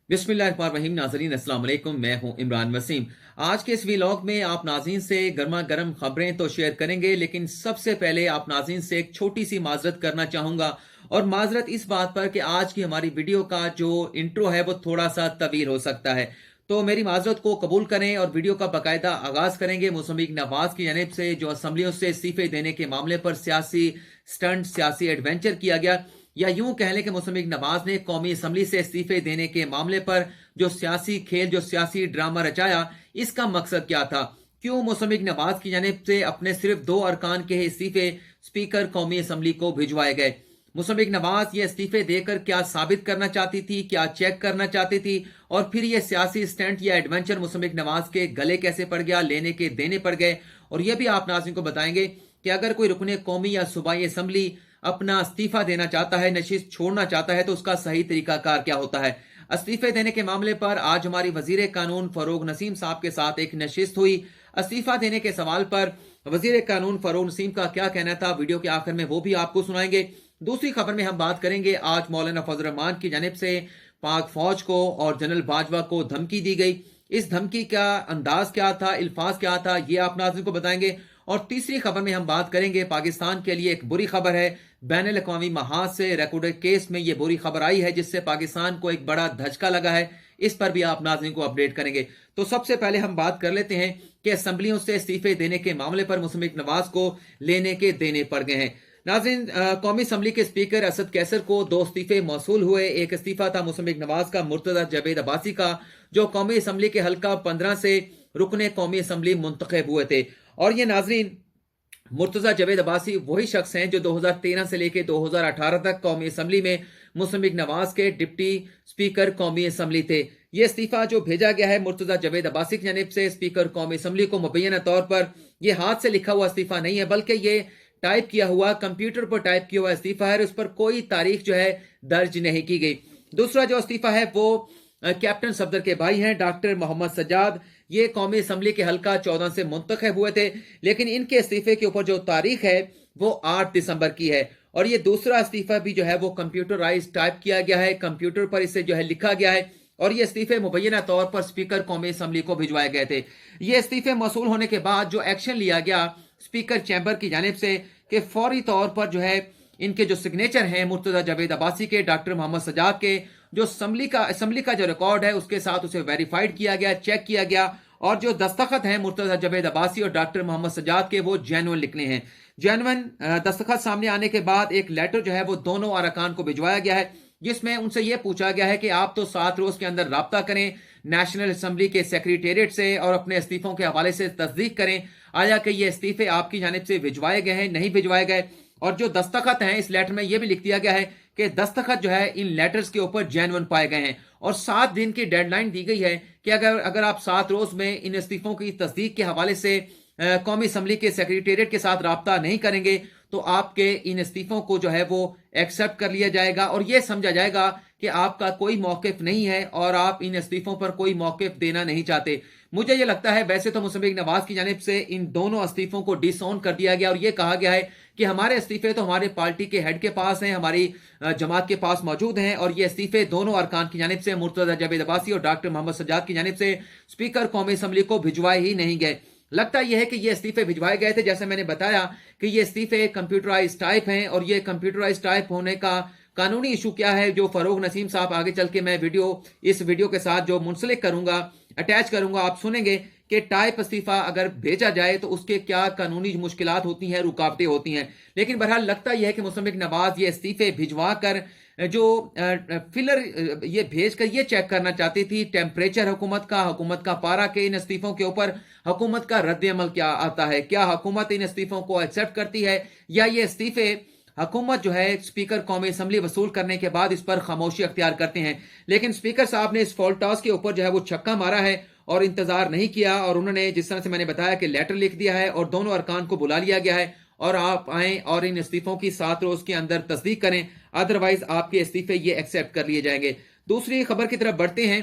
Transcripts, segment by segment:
बिस्मिल्लाहिर्रहमानिर्रहीम। नाज़रीन अस्सलाम वालेकुम, मैं हूं इमरान वसीम। आज के इस व्लॉग में आप नाज़रीन से गर्मा गर्म खबरें तो शेयर करेंगे, लेकिन सबसे पहले आप नाज़रीन से एक छोटी सी माजरत करना चाहूंगा। और माजरत इस बात पर कि आज की हमारी वीडियो का जो इंट्रो है वो थोड़ा सा तवील हो सकता है, तो मेरी माजरत को कबूल करें और वीडियो का बाकायदा आगाज करेंगे। मौसमी नवाज की जानिब से जो असम्बलियों से इस्तीफे देने के मामले पर सियासी स्टंट, सियासी एडवेंचर किया गया, या यूं कह लें कि मुसम्मिक नवाज ने कौमी असम्बली से इस्तीफे देने के मामले पर जो सियासी खेल, जो सियासी ड्रामा रचाया, इसका मकसद क्या था? क्यों मुसम्मिक नवाज की जानिब से अपने सिर्फ 2 अरकान के इस्तीफे स्पीकर कौमी असम्बली को भिजवाए गए? मुसम्मिक नवाज ये इस्तीफे देकर क्या साबित करना चाहती थी, क्या चेक करना चाहती थी? और फिर ये सियासी स्टंट या एडवेंचर मुसम्मिक नवाज के गले कैसे पड़ गया, लेने के देने पड़ गए? और यह भी आप नाज़रीन को बताएंगे कि अगर कोई रुकने कौमी या सूबाई असम्बली अपना इस्तीफा देना चाहता है, नशिस्त छोड़ना चाहता है, तो उसका सही तरीकाकार क्या होता है। इस्तीफे देने के मामले पर आज हमारी वजीर कानून फरोग नसीम साहब के साथ एक नशिस्त हुई। इस्तीफा देने के सवाल पर वजीर कानून फरोग नसीम का क्या कहना था, वीडियो के आखिर में वो भी आपको सुनाएंगे। दूसरी खबर में हम बात करेंगे, आज मौलाना फजल रहमान की जानिब से पाक फौज को और जनरल बाजवा को धमकी दी गई। इस धमकी का अंदाज क्या था, इल्फाज क्या था, ये आप नाज़रीन को बताएंगे। और तीसरी खबर में हम बात करेंगे, पाकिस्तान के लिए एक बुरी खबर है। बैन अवी महाज से रेकॉर्डेड केस में यह बुरी खबर आई है, जिससे पाकिस्तान को एक बड़ा धचका लगा है। इस पर भी आप नाज़रीन को अपडेट करेंगे। तो सबसे पहले हम बात कर लेते हैं कि असम्बलियों से इस्तीफे देने के मामले पर मुसम्मिक नवाज को लेने के देने पड़ गए हैं। नाज़रीन, कौमी असम्बली के स्पीकर असद कैसर को 2 इस्तीफे मौसूल हुए। एक इस्तीफा था मुसम्मिक नवाज का मुर्तजा जावेद अब्बासी का, जो कौमी असम्बली के हल्का 15 से रुकने कौमी असम्बली मुंतखब हुए थे। और ये नाज़रीन, मुर्तजा जावेद अब्बासी वही शख्स हैं जो 2013 से लेकर 2018 तक कौमी असम्बली में मुसम्मिक नवाज के डिप्टी स्पीकर कौमी असम्बली थे। ये इस्तीफा जो भेजा गया है मुर्तजा जावेद अब्बासी की जानिब से स्पीकर कौमी असम्बली को, मुबैना तौर पर यह हाथ से लिखा हुआ इस्तीफा नहीं है, बल्कि ये टाइप किया हुआ, कंप्यूटर पर टाइप किया हुआ इस्तीफा है। उस पर कोई तारीख जो है दर्ज नहीं की गई। दूसरा जो इस्तीफा है वो कैप्टन सफदर के भाई हैं, डॉक्टर मोहम्मद सज्जाद। ये कौमी असम्बली के हल्का 14 से मुंतखब हुए थे, लेकिन इनके इस्तीफे के ऊपर जो तारीख है वो 8 दिसंबर की है। और ये दूसरा इस्तीफा भी जो है वो कंप्यूटराइज टाइप किया गया है, कंप्यूटर पर इसे जो है लिखा गया है। और ये इस्तीफे मुबैना तौर पर स्पीकर कौमी असम्बली को भिजवाए गए थे। ये इस्तीफे मौसूल होने के बाद जो एक्शन लिया गया स्पीकर चैम्बर की जानिब से, कि फौरी तौर पर जो है इनके जो सिग्नेचर हैं मुर्तजा जावेद अब्बासी के, डॉक्टर मोहम्मद सज्जाद के, जो असम्बली का जो रिकॉर्ड है उसके साथ उसे वेरीफाइड किया गया, चेक किया गया। और जो दस्तखत हैं मुर्तजा जावेद अब्बासी और डॉक्टर मोहम्मद सज्जाद के, वो जेन्युइन लिखने हैं। जेन्युइन दस्तखत सामने आने के बाद एक लेटर जो है वो दोनों अरकान को भिजवाया गया है, जिसमें उनसे यह पूछा गया है कि आप तो 7 रोज के अंदर राब्ता करें नेशनल असम्बली के सेक्रेटेरिएट से और अपने इस्तीफों के हवाले से तस्दीक करें, आया कि ये इस्तीफे आपकी जानिब से भिजवाए गए हैं, नहीं भिजवाए गए। और जो दस्तखत हैं इस लेटर में यह भी लिख दिया गया है कि दस्तखत जो है इन लेटर्स के ऊपर जेन्युइन पाए गए हैं। और 7 दिन की डेडलाइन दी गई है कि अगर आप 7 रोज में इन इस्तीफों की तस्दीक के हवाले से कौमी असम्बली के सेक्रेटेरिएट के साथ राब्ता नहीं करेंगे, तो आपके इन इस्तीफों को जो है वो एक्सेप्ट कर लिया जाएगा और यह समझा जाएगा कि आपका कोई मौकिफ नहीं है और आप इन इस्तीफों पर कोई मौकिफ देना नहीं चाहते। मुझे यह लगता है, वैसे तो मुसम्मिक नवाज की जानिब से इन दोनों इस्तीफों को डिसऑन कर दिया गया और यह कहा गया है कि हमारे इस्तीफे तो हमारे पार्टी के हेड के पास हैं, हमारी जमात के पास मौजूद हैं, और ये इस्तीफे दोनों अरकान की जानिब से मुर्तजा जावेद अब्बासी और डॉक्टर मोहम्मद सज्जाद की जानिब से स्पीकर कौमी असम्बली को भिजवाए ही नहीं गए। लगता यह है कि ये इस्तीफे भिजवाए गए थे, जैसे मैंने बताया कि ये इस्तीफे कंप्यूटराइज टाइप हैं। और ये कंप्यूटराइज टाइप होने का कानूनी इशू क्या है, जो फरोग नसीम साहब आगे चल के मैं इस वीडियो के साथ जो मुंसलिक करूंगा, अटैच करूंगा, आप सुनेंगे कि टाइप इस्तीफा अगर भेजा जाए तो उसके क्या कानूनी मुश्किलात होती हैं, रुकावटें होती हैं। लेकिन बहरहाल लगता यह है कि मुसम्मिक नवाज ये इस्तीफे भिजवा कर जो फिलर ये भेज कर ये चेक करना चाहती थी टेम्परेचर हुकूमत का पारा के इन इस्तीफों के ऊपर हुकूमत का रद्द अमल क्या आता है, क्या हुकूमत इन इस्तीफों को एक्सेप्ट करती है, या ये इस्तीफे हुकूमत जो है स्पीकर कौमी असम्बली वसूल करने के बाद इस पर खामोशी अख्तियार करते हैं। लेकिन स्पीकर साहब ने इस फॉल्ट टॉस के ऊपर जो है वो छक्का मारा है और इंतजार नहीं किया, और उन्होंने जिस तरह से मैंने बताया कि लेटर लिख दिया है और दोनों अरकान को बुला लिया गया है और आप आए और इन इस्तीफों की 7 रोज के अंदर तस्दीक करें, अदरवाइज आपके इस्तीफे ये एक्सेप्ट कर लिए जाएंगे। दूसरी खबर की तरफ बढ़ते हैं।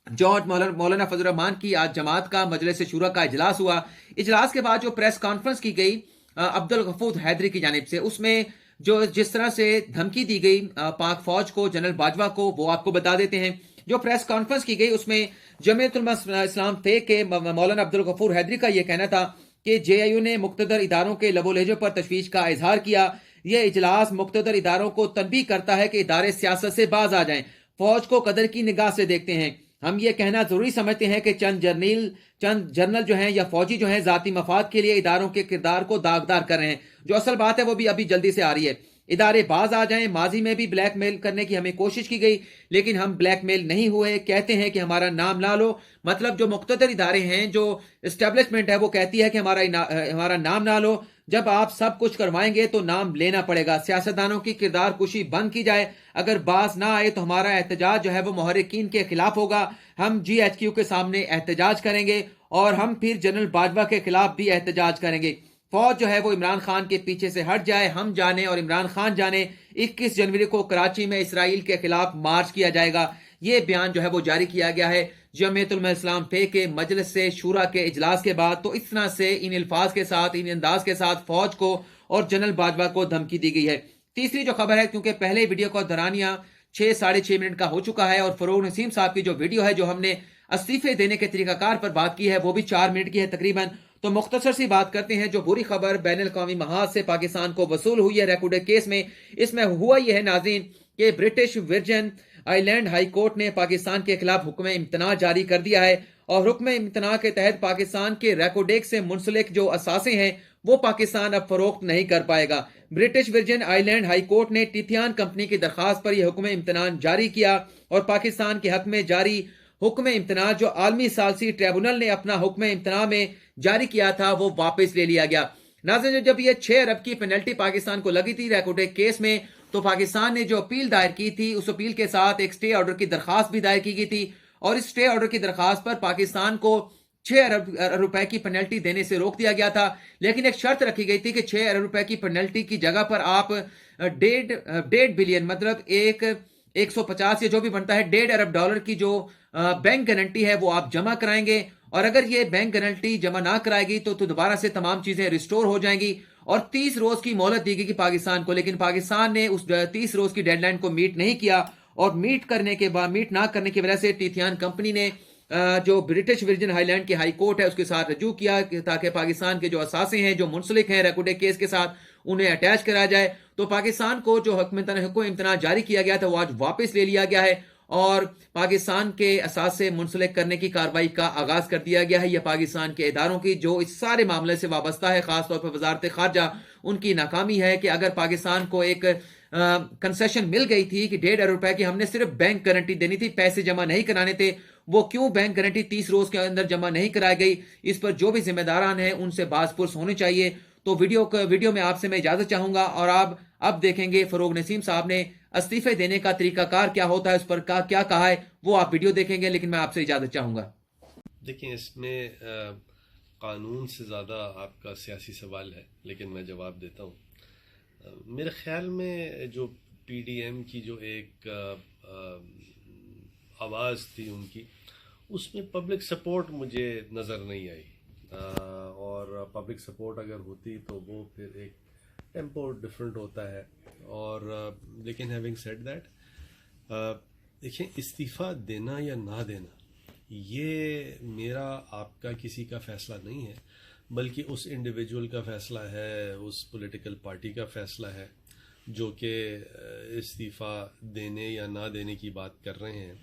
जॉर्ज मौलाना फजल रहमान की आज जमात का मजलिस शूरा का इजलास हुआ। इजलास के बाद जो प्रेस कॉन्फ्रेंस की गई अब्दुल गफूर हैदरी की जानिब से, उसमें जो जिस तरह से धमकी दी गई पाक फौज को, जनरल बाजवा को, वो आपको बता देते हैं। जो प्रेस कॉन्फ्रेंस की गई उसमें जमीयत उलमा इस्लाम फे के मौलाना अब्दुल गफूर हैदरी का यह कहना था कि JIU ने मुख्तदर इदारों के लबो लहजों पर तशवीश का इजहार किया। यह इजलास मुख्तदर इदारों को तनबीह करता है कि इदारे सियासत से बाज आ जाएं, फौज को कदर की निगाह से देखते हैं। हम ये कहना जरूरी समझते हैं कि चंद जर्नल जो हैं या फौजी जो हैं जाती मफाद के लिए इदारों के किरदार को दागदार कर रहे हैं। जो असल बात है वो भी अभी जल्दी से आ रही है। इदारे बाज आ जाएं। माजी में भी ब्लैकमेल करने की हमें कोशिश की गई, लेकिन हम ब्लैकमेल नहीं हुए। कहते हैं कि हमारा नाम ना लो, मतलब जो मुख्तदर इदारे हैं, जो इस्टेब्लिशमेंट है, वो कहती है कि हमारा नाम ना लो। जब आप सब कुछ करवाएंगे तो नाम लेना पड़ेगा। सियासतदानों की किरदार कुशी बंद की जाए। अगर बाज ना आए तो हमारा एहतजाज जो है वो मुहर्रिकीन के खिलाफ होगा। हम GHQ के सामने एहतजाज करेंगे और हम फिर जनरल बाजवा के खिलाफ भी एहतजाज करेंगे। फौज जो है वो इमरान खान के पीछे से हट जाए। हम जाने और इमरान खान जाने। 21 जनवरी को कराची में इसराइल के खिलाफ मार्च किया जाएगा। ये बयान जो है वो जारी किया गया है जमीयत उलमा इस्लाम फे के मजलिस से शूरा के इजलास के बाद। तो इस तरह से इन अल्फाज के साथ, इन अंदाज के साथ फौज को और जनरल बाजवा को धमकी दी गई है। तीसरी जो खबर है, क्योंकि पहले वीडियो का दौरानिया 6-6.5 मिनट का हो चुका है और फरोग नसीम साहब की जो वीडियो है, जो हमने इस्तीफे देने के तरीकाकार पर बात की है, वो भी 4 मिनट की है तकरीबन। तो मुख्तसर सी बात करते हैं। जो बुरी खबर बैनुल अक़वामी महाज से पाकिस्तान को वसूल हुई है रेकॉर्ड केस में, इसमें हुआ यह है नाज़रीन कि British virgin island high court ने पाकिस्तान के खिलाफ हुक्म इम्तना जारी कर दिया है और हुक्म इम्तना के तहत पाकिस्तान के रेकोडेक से मुंसलिक जो असासे हैं वो पाकिस्तान अब फरोख्त नहीं कर पाएगा। British virgin island high court ने टिथियान कंपनी की दरखास्त पर यह हुक्म इम्तना जारी किया और पाकिस्तान के हक में जारी हुक्म इम्तना जो आलमी सालसी ट्रिब्यूनल ने अपना हुक्म इम्तना में जारी किया था वो वापस ले लिया गया। नाज़रीन, जब ये 6 अरब की पेनल्टी पाकिस्तान को लगी थी रेकोडेक केस में, तो पाकिस्तान ने जो अपील दायर की थी, उस अपील के साथ एक स्टे ऑर्डर की दरखास्त भी दायर की गई थी और इस स्टे ऑर्डर की दरखास्त पर पाकिस्तान को 6 अरब रुपए की पेनल्टी देने से रोक दिया गया था। लेकिन एक शर्त रखी गई थी कि 6 अरब रुपए की पेनल्टी की जगह पर आप 1.5 बिलियन, मतलब 150 या जो भी बनता है $1.5 अरब की जो बैंक गारंटी है वो आप जमा कराएंगे। और अगर ये बैंक गारंटी जमा ना कराएगी तो दोबारा से तमाम चीजें रिस्टोर हो जाएंगी और 30 रोज की मोहलत दी गई पाकिस्तान को। लेकिन पाकिस्तान ने उस 30 रोज की डेडलाइन को मीट नहीं किया और मीट ना करने की वजह से टिथियान कंपनी ने जो ब्रिटिश वर्जिन आइलैंड की हाई कोर्ट है उसके साथ रजू किया ताकि पाकिस्तान के जो असासे हैं, जो मुंसलिक हैं रेकोडेक केस के साथ, उन्हें अटैच कराया जाए। तो पाकिस्तान को जो हुक्म इम्तना जारी किया गया था वो आज वापस ले लिया गया है और पाकिस्तान के असास से मुंसलिक करने की कार्रवाई का आगाज कर दिया गया है। यह पाकिस्तान के इदारों की जो इस सारे मामले से वाबस्ता है, खासतौर पर वजारत खारजा, उनकी नाकामी है कि अगर पाकिस्तान को एक कंसेशन मिल गई थी कि 1.5 अरब रुपए की हमने सिर्फ बैंक गारंटी देनी थी, पैसे जमा नहीं कराने थे, वो क्यों बैंक गारंटी 30 रोज के अंदर जमा नहीं कराई गई, इस पर जो भी जिम्मेदारान हैं उनसे बाजपुरस होने चाहिए। तो वीडियो में आपसे मैं इजाजत चाहूंगा और आप अब देखेंगे फरोग नसीम साहब ने इस्तीफे देने का तरीकाकार क्या होता है, उस पर क्या कहा है, वो आप वीडियो देखेंगे। लेकिन मैं आपसे इजाजत चाहूंगा। देखिए, इसमें कानून से ज़्यादा आपका सियासी सवाल है, लेकिन मैं जवाब देता हूँ। मेरे ख्याल में जो PDM की जो एक आवाज़ थी उनकी, उसमें पब्लिक सपोर्ट मुझे नज़र नहीं आई और पब्लिक सपोर्ट अगर होती तो वो फिर एक टेम्पो डिफरेंट होता है। और लेकिन हैविंग सेड दैट, देखिए, इस्तीफ़ा देना या ना देना ये मेरा आपका किसी का फ़ैसला नहीं है, बल्कि उस इंडिविजुअल का फ़ैसला है, उस पॉलिटिकल पार्टी का फ़ैसला है जो कि इस्तीफ़ा देने या ना देने की बात कर रहे हैं।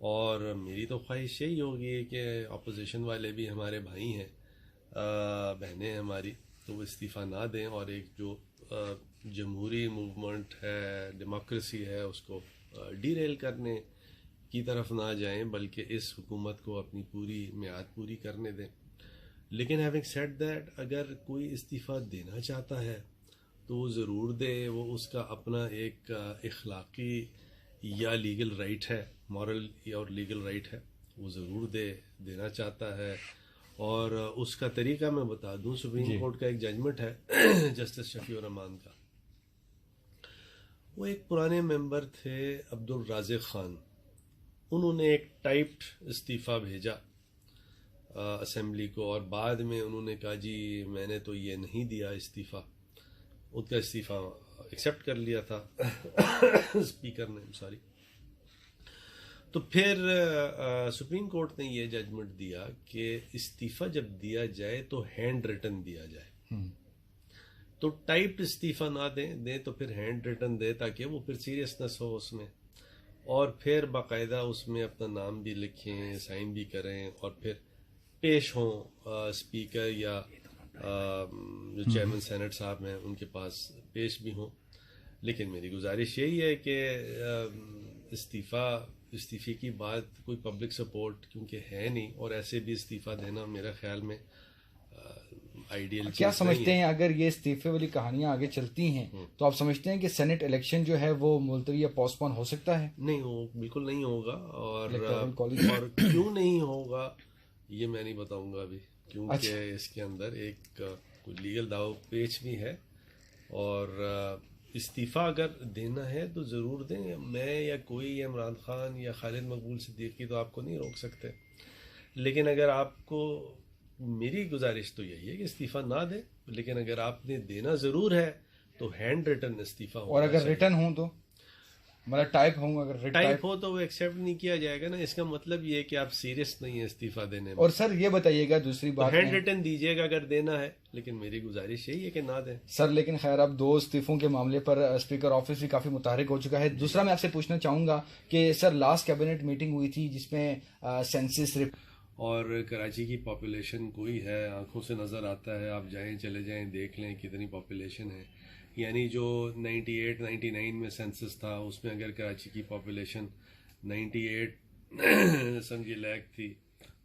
और मेरी तो ख्वाहिश यही होगी कि अपोजिशन वाले भी हमारे भाई हैं, बहनें हमारी, तो वो इस्तीफ़ा ना दें और एक जो जमहूरी मूवमेंट है, डेमोक्रेसी है, उसको डीरेल करने की तरफ ना जाएं, बल्कि इस हुकूमत को अपनी पूरी मियाद पूरी करने दें। लेकिन हैविंग सेड दैट, अगर कोई इस्तीफ़ा देना चाहता है तो वो ज़रूर दे, वो उसका अपना एक इखलाकी या लीगल राइट है, मॉरल और लीगल राइट है, वो ज़रूर देना चाहता है। और उसका तरीका मैं बता दूं, सुप्रीम कोर्ट का एक जजमेंट है जस्टिस शफीउर रहमान का। वो एक पुराने मेंबर थे अब्दुल राज़िक खान, उन्होंने एक टाइप्ड इस्तीफ़ा भेजा असेंबली को और बाद में उन्होंने कहा जी मैंने तो ये नहीं दिया इस्तीफ़ा, उनका इस्तीफ़ा एक्सेप्ट कर लिया था स्पीकर ने, सॉरी। तो फिर सुप्रीम कोर्ट ने ये जजमेंट दिया कि इस्तीफा जब दिया जाए तो हैंड रिटन दिया जाए। तो टाइप इस्तीफा ना दें तो फिर हैंड रिटन दे, ताकि वो फिर सीरियसनेस हो उसमें, और फिर बाकायदा उसमें अपना नाम भी लिखें, साइन भी करें, और फिर पेश हों स्पीकर या जो चेयरमैन सेनेट साहब हैं उनके पास पेश भी हों। लेकिन मेरी गुजारिश यही है कि इस्तीफे की बात कोई पब्लिक सपोर्ट क्योंकि है नहीं, और ऐसे भी इस्तीफा देना मेरा ख्याल में आइडियल क्या समझते हैं, अगर ये इस्तीफे वाली कहानियां आगे चलती हैं तो आप समझते हैं कि सेनेट इलेक्शन जो है वो मुलतवी या पोस्टपोन हो सकता है? नहीं, वो बिल्कुल नहीं होगा। और क्यों नहीं होगा ये मैं नहीं बताऊंगा अभी, क्योंकि इसके अंदर एक कोई लीगल दाव पेच भी है। और इस्तीफ़ा अगर देना है तो ज़रूर दें। मैं या कोई इमरान खान या खालिद मकबूल सिद्दीकी तो आपको नहीं रोक सकते, लेकिन अगर आपको, मेरी गुजारिश तो यही है कि इस्तीफ़ा ना दें, लेकिन अगर आपने देना ज़रूर है तो हैंड रिटन इस्तीफ़ा हो। और अगर रिटर्न हो तो मतलब टाइप हो, अगर टाइप हो तो वो एक्सेप्ट नहीं किया जाएगा ना। इसका मतलब ये है कि आप सीरियस नहीं है इस्तीफा देने में। और सर ये बताइएगा दूसरी बात, हैंड रिटन दीजिएगा अगर देना है, लेकिन मेरी गुजारिश यही है कि ना दें सर। लेकिन खैर अब 2 इस्तीफों के मामले पर स्पीकर ऑफिस भी काफी मुतहरिक हो चुका है। दूसरा मैं आपसे पूछना चाहूंगा कि सर लास्ट कैबिनेट मीटिंग हुई थी जिसमें सेंसस और कराची की पॉपुलेशन कोई है, आंखों से नज़र आता है, आप जाएं चले जाएं देख लें कितनी पॉपुलेशन है। यानी जो 98-99 में सेंसस था उसमें अगर कराची की पॉपुलेशन 98 समझिए लाख थी,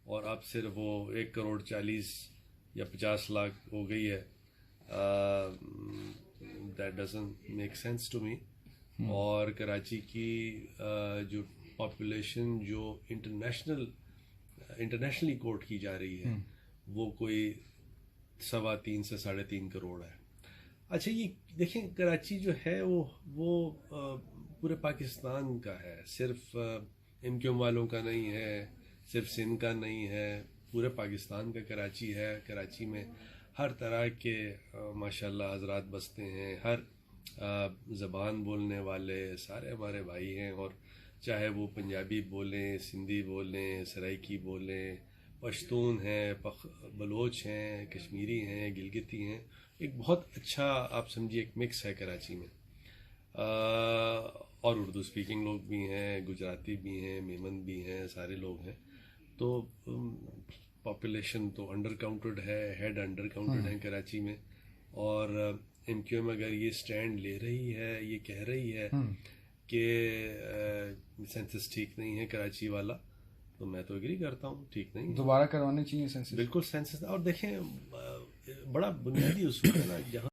और अब सिर्फ वो 1,40,40,000 या 50 लाख हो गई है। That doesn't make sense to me. और कराची की जो पॉपुलेशन जो इंटरनेशनली कोट की जा रही है वो कोई 3.25 से 3.5 करोड़ है। अच्छा, ये देखें कराची जो है वो पूरे पाकिस्तान का है, सिर्फ MQM वालों का नहीं है, सिर्फ सिंध का नहीं है, पूरे पाकिस्तान का कराची है। कराची में हर तरह के माशाल्लाह हजरात बसते हैं, हर ज़बान बोलने वाले सारे हमारे भाई हैं, और चाहे वो पंजाबी बोलें, सिंधी बोलें, सराइकी बोलें, पश्तून हैं, बलोच हैं, कश्मीरी हैं, गिलगिती हैं। एक बहुत अच्छा आप समझिए एक मिक्स है कराची में। और उर्दू स्पीकिंग लोग भी हैं, गुजराती भी हैं, मेमन भी हैं, सारे लोग हैं। तो पॉपुलेशन तो अंडर काउंटेड है, हेड अंडर काउंटेड है कराची में। और MQM अगर ये स्टैंड ले रही है, ये कह रही है कि सेंसस ठीक नहीं है कराची वाला, तो मैं तो एग्री करता हूँ, ठीक नहीं, दोबारा करवाने चाहिए सेंसस। बिल्कुल सेंसस। और देखें बड़ा बुनियादी उसूल है ना, जहाँ